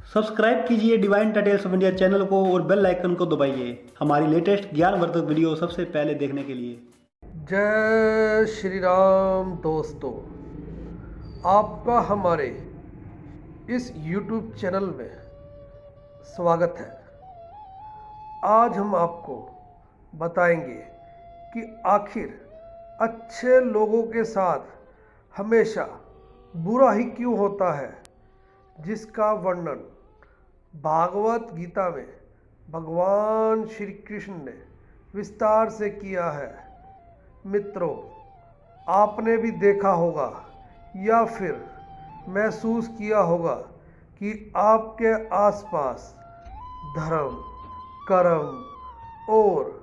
Subscribe कीजिए divine details of India channel को और बेल आइकन को दबाइए हमारी लेटेस्ट ज्ञानवर्धक वीडियो सबसे पहले देखने के लिए। जय श्री राम दोस्तों, आपका हमारे इस YouTube चैनल में स्वागत है। आज हम आपको बताएंगे कि आखिर अच्छे लोगों के साथ हमेशा बुरा ही क्यों होता है, जिसका वर्णन भागवत गीता में भगवान श्री कृष्ण ने विस्तार से किया है। मित्रों, आपने भी देखा होगा या फिर महसूस किया होगा कि आपके आसपास धर्म, कर्म और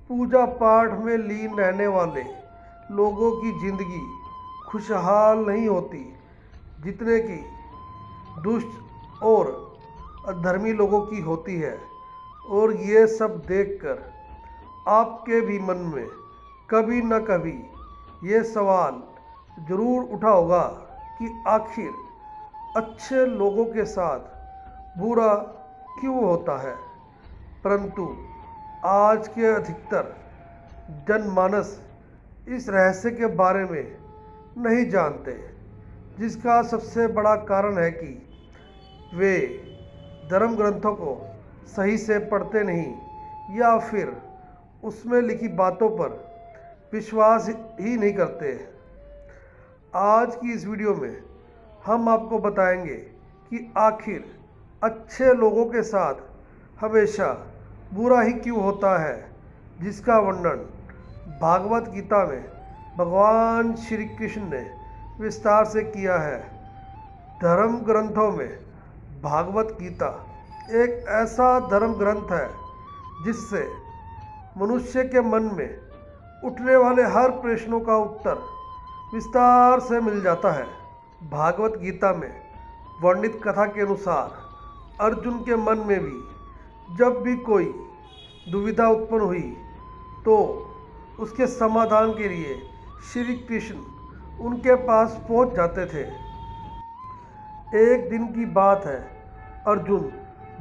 पूजा पाठ में लीन रहने वाले लोगों की जिंदगी खुशहाल नहीं होती, जितने की दुष्ट और अधर्मी लोगों की होती है। और ये सब देखकर आपके भी मन में कभी न कभी ये सवाल ज़रूर उठा होगा कि आखिर अच्छे लोगों के साथ बुरा क्यों होता है। परंतु आज के अधिकतर जनमानस इस रहस्य के बारे में नहीं जानते, जिसका सबसे बड़ा कारण है कि वे धर्म ग्रंथों को सही से पढ़ते नहीं या फिर उसमें लिखी बातों पर विश्वास ही नहीं करते। आज की इस वीडियो में हम आपको बताएंगे कि आखिर अच्छे लोगों के साथ हमेशा बुरा ही क्यों होता है, जिसका वर्णन भागवत गीता में भगवान श्री कृष्ण ने विस्तार से किया है। धर्म ग्रंथों में भागवत गीता एक ऐसा धर्म ग्रंथ है जिससे मनुष्य के मन में उठने वाले हर प्रश्नों का उत्तर विस्तार से मिल जाता है। भागवत गीता में वर्णित कथा के अनुसार अर्जुन के मन में भी जब भी कोई दुविधा उत्पन्न हुई तो उसके समाधान के लिए श्री कृष्ण उनके पास पहुंच जाते थे। एक दिन की बात है, अर्जुन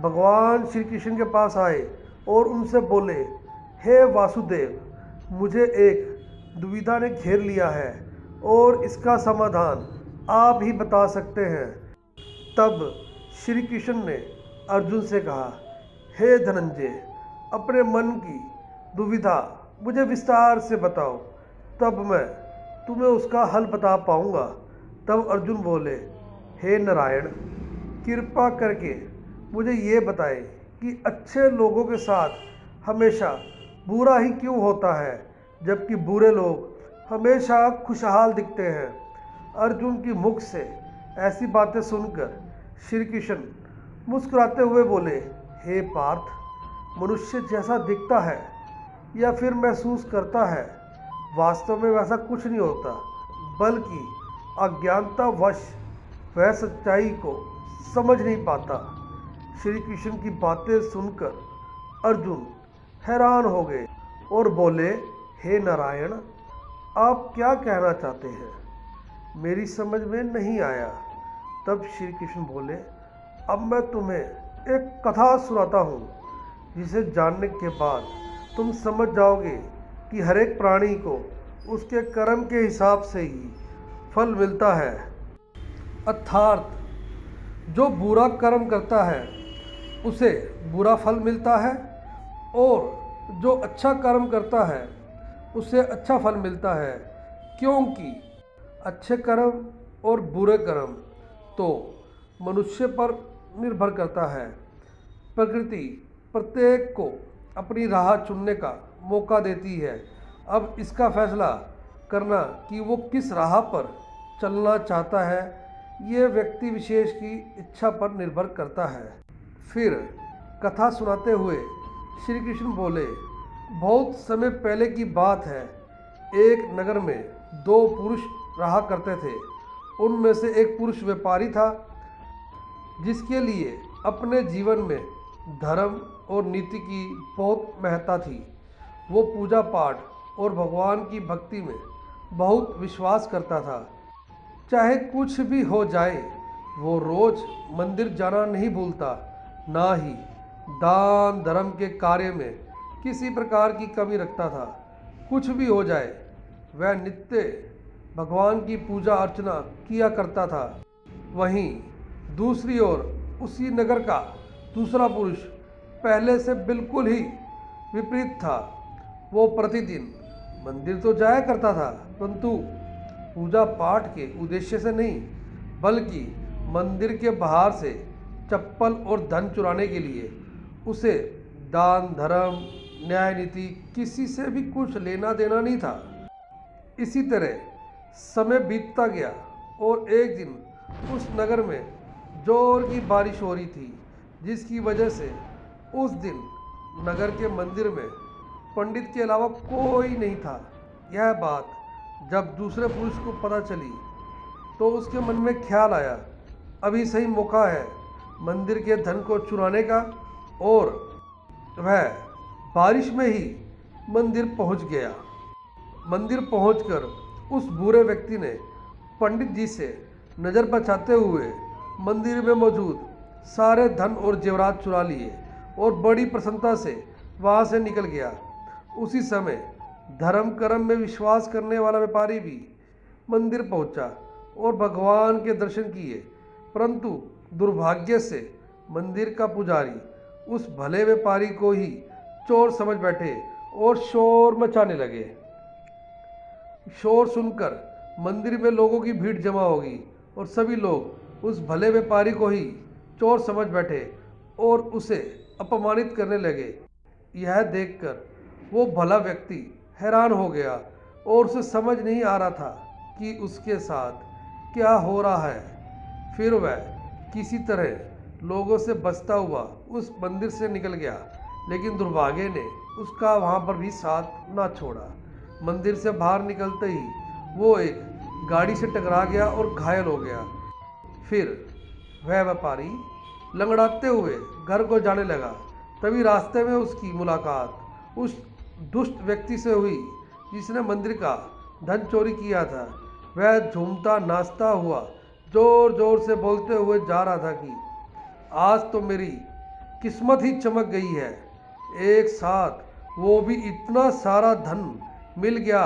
भगवान श्री कृष्ण के पास आए और उनसे बोले, हे वासुदेव, मुझे एक दुविधा ने घेर लिया है और इसका समाधान आप ही बता सकते हैं। तब श्री कृष्ण ने अर्जुन से कहा, हे धनंजय, अपने मन की दुविधा मुझे विस्तार से बताओ, तब मैं तुम्हें उसका हल बता पाऊंगा। तब अर्जुन बोले, हे नारायण, कृपा करके मुझे ये बताए कि अच्छे लोगों के साथ हमेशा बुरा ही क्यों होता है, जबकि बुरे लोग हमेशा खुशहाल दिखते हैं। अर्जुन की मुख से ऐसी बातें सुनकर श्री कृष्ण मुस्कुराते हुए बोले, हे पार्थ, मनुष्य जैसा दिखता है या फिर महसूस करता है, वास्तव में वैसा कुछ नहीं होता, बल्कि अज्ञानतावश वह सच्चाई को समझ नहीं पाता। श्री कृष्ण की बातें सुनकर अर्जुन हैरान हो गए और बोले, हे नारायण, आप क्या कहना चाहते हैं, मेरी समझ में नहीं आया। तब श्री कृष्ण बोले, अब मैं तुम्हें एक कथा सुनाता हूँ, जिसे जानने के बाद तुम समझ जाओगे कि हर एक प्राणी को उसके कर्म के हिसाब से ही फल मिलता है। अर्थात जो बुरा कर्म करता है उसे बुरा फल मिलता है और जो अच्छा कर्म करता है उसे अच्छा फल मिलता है, क्योंकि अच्छे कर्म और बुरे कर्म तो मनुष्य पर निर्भर करता है। प्रकृति प्रत्येक को अपनी राह चुनने का मौका देती है। अब इसका फैसला करना कि वो किस राह पर चलना चाहता है, ये व्यक्ति विशेष की इच्छा पर निर्भर करता है। फिर कथा सुनाते हुए श्री कृष्ण बोले, बहुत समय पहले की बात है, एक नगर में दो पुरुष रहा करते थे। उनमें से एक पुरुष व्यापारी था, जिसके लिए अपने जीवन में धर्म और नीति की बहुत महत्ता थी। वो पूजा पाठ और भगवान की भक्ति में बहुत विश्वास करता था। चाहे कुछ भी हो जाए, वो रोज मंदिर जाना नहीं भूलता, ना ही दान धर्म के कार्य में किसी प्रकार की कमी रखता था। कुछ भी हो जाए, वह नित्य भगवान की पूजा अर्चना किया करता था। वहीं दूसरी ओर उसी नगर का दूसरा पुरुष पहले से बिल्कुल ही विपरीत था। वो प्रतिदिन मंदिर तो जाया करता था, परंतु पूजा पाठ के उद्देश्य से नहीं, बल्कि मंदिर के बाहर से चप्पल और धन चुराने के लिए। उसे दान धर्म न्याय नीति किसी से भी कुछ लेना देना नहीं था। इसी तरह समय बीतता गया और एक दिन उस नगर में जोर की बारिश हो रही थी, जिसकी वजह से उस दिन नगर के मंदिर में पंडित के अलावा कोई नहीं था। यह बात जब दूसरे पुरुष को पता चली तो उसके मन में ख्याल आया, अभी सही मौका है मंदिर के धन को चुराने का, और वह बारिश में ही मंदिर पहुंच गया। मंदिर पहुंचकर उस बुरे व्यक्ति ने पंडित जी से नज़र बचाते हुए मंदिर में मौजूद सारे धन और जेवरात चुरा लिए और बड़ी प्रसन्नता से वहां से निकल गया। उसी समय धर्म कर्म में विश्वास करने वाला व्यापारी भी मंदिर पहुंचा और भगवान के दर्शन किए, परंतु दुर्भाग्य से मंदिर का पुजारी उस भले व्यापारी को ही चोर समझ बैठे और शोर मचाने लगे। शोर सुनकर मंदिर में लोगों की भीड़ जमा होगी और सभी लोग उस भले व्यापारी को ही चोर समझ बैठे और उसे अपमानित करने लगे। यह देखकर वो भला व्यक्ति हैरान हो गया और उसे समझ नहीं आ रहा था कि उसके साथ क्या हो रहा है। फिर वह किसी तरह लोगों से बचता हुआ उस मंदिर से निकल गया, लेकिन दुर्भाग्य ने उसका वहाँ पर भी साथ ना छोड़ा। मंदिर से बाहर निकलते ही वो एक गाड़ी से टकरा गया और घायल हो गया। फिर वह व्यापारी लंगड़ाते हुए घर को जाने लगा। तभी रास्ते में उसकी मुलाकात उस दुष्ट व्यक्ति से हुई जिसने मंदिर का धन चोरी किया था। वह झूमता नाचता हुआ जोर जोर से बोलते हुए जा रहा था कि आज तो मेरी किस्मत ही चमक गई है, एक साथ वो भी इतना सारा धन मिल गया।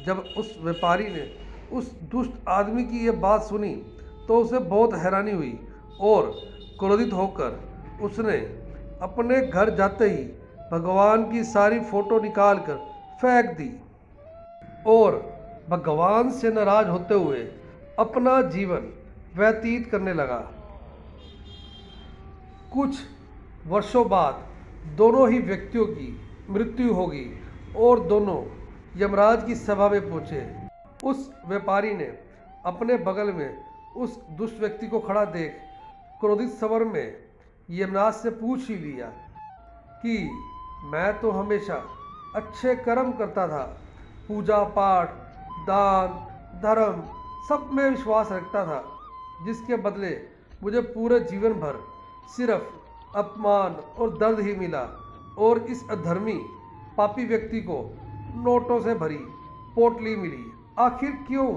जब उस व्यापारी ने उस दुष्ट आदमी की ये बात सुनी तो उसे बहुत हैरानी हुई और क्रोधित होकर उसने अपने घर जाते ही भगवान की सारी फोटो निकाल कर फेंक दी और भगवान से नाराज होते हुए अपना जीवन व्यतीत करने लगा। कुछ वर्षों बाद दोनों ही व्यक्तियों की मृत्यु होगी और दोनों यमराज की सभा में पहुंचे। उस व्यापारी ने अपने बगल में उस दुष्ट व्यक्ति को खड़ा देख क्रोधित स्वर में यमराज से पूछ ही लिया कि मैं तो हमेशा अच्छे कर्म करता था, पूजा पाठ दान धर्म सब में विश्वास रखता था, जिसके बदले मुझे पूरे जीवन भर सिर्फ अपमान और दर्द ही मिला, और इस अधर्मी पापी व्यक्ति को नोटों से भरी पोटली मिली, आखिर क्यों?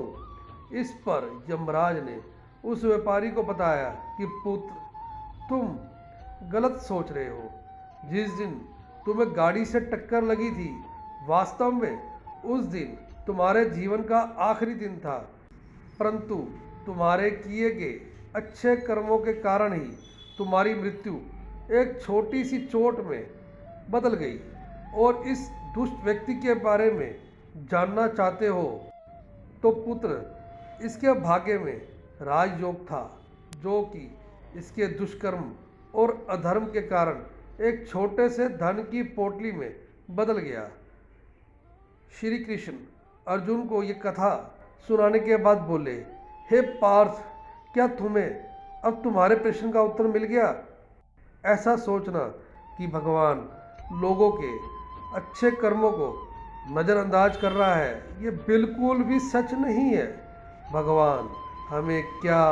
इस पर यमराज ने उस व्यापारी को बताया कि पुत्र, तुम गलत सोच रहे हो। जिस दिन तुम्हें गाड़ी से टक्कर लगी थी, वास्तव में उस दिन तुम्हारे जीवन का आखिरी दिन था, परंतु तुम्हारे किए गए अच्छे कर्मों के कारण ही तुम्हारी मृत्यु एक छोटी सी चोट में बदल गई। और इस दुष्ट व्यक्ति के बारे में जानना चाहते हो तो पुत्र, इसके भाग्य में राजयोग था, जो कि इसके दुष्कर्म और अधर्म के कारण एक छोटे से धन की पोटली में बदल गया। श्री कृष्ण अर्जुन को ये कथा सुनाने के बाद बोले, हे पार्थ, क्या तुम्हें अब तुम्हारे प्रश्न का उत्तर मिल गया? ऐसा सोचना कि भगवान लोगों के अच्छे कर्मों को नज़रअंदाज कर रहा है, ये बिल्कुल भी सच नहीं है। भगवान हमें क्या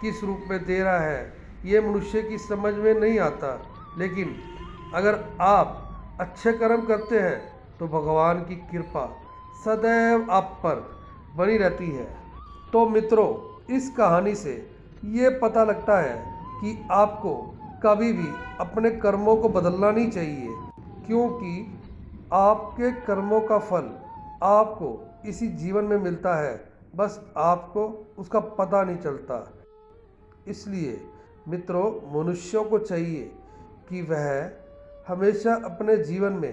किस रूप में दे रहा है ये मनुष्य की समझ में नहीं आता, लेकिन अगर आप अच्छे कर्म करते हैं तो भगवान की कृपा सदैव आप पर बनी रहती है। तो मित्रों, इस कहानी से ये पता लगता है कि आपको कभी भी अपने कर्मों को बदलना नहीं चाहिए, क्योंकि आपके कर्मों का फल आपको इसी जीवन में मिलता है, बस आपको उसका पता नहीं चलता। इसलिए मित्रों, मनुष्यों को चाहिए कि वह हमेशा अपने जीवन में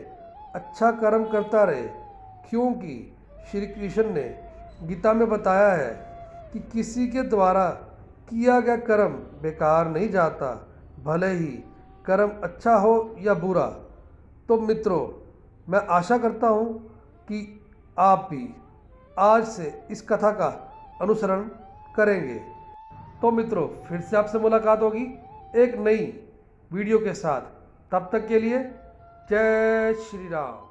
अच्छा कर्म करता रहे, क्योंकि श्री कृष्ण ने गीता में बताया है कि किसी के द्वारा किया गया कर्म बेकार नहीं जाता, भले ही कर्म अच्छा हो या बुरा। तो मित्रों, मैं आशा करता हूँ कि आप भी आज से इस कथा का अनुसरण करेंगे। तो मित्रों, फिर से आपसे मुलाकात होगी एक नई वीडियो के साथ। तब तक के लिए जय श्री राम।